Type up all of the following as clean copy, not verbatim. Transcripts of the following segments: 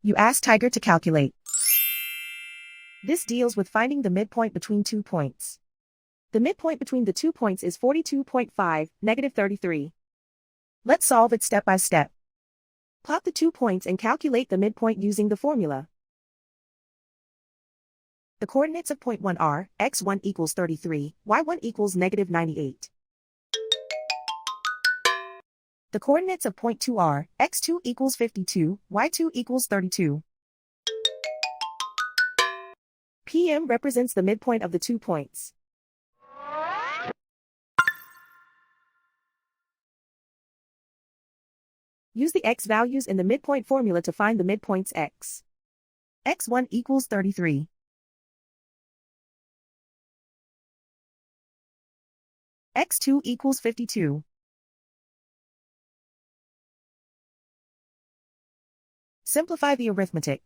You ask Tiger to calculate. This deals with finding the midpoint between 2 points. The midpoint between the 2 points is 42.5, -33. Let's solve it step by step. Plot the 2 points and calculate the midpoint using the formula. The coordinates of point 1 are, x1 equals 33, y1 equals -98. The coordinates of point 2 are, x2 equals 52, y2 equals 32. PM represents the midpoint of the 2 points. Use the x values in the midpoint formula to find the midpoints x. x1 equals 33. x2 equals 52. Simplify the arithmetic.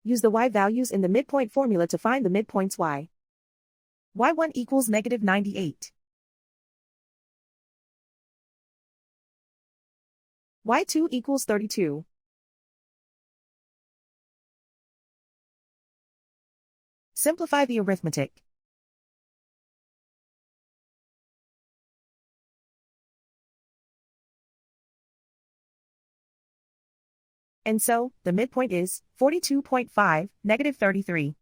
Use the y values in the midpoint formula to find the midpoints y. y1 equals -98. y2 equals 32. Simplify the arithmetic. And so, the midpoint is 42.5, -33.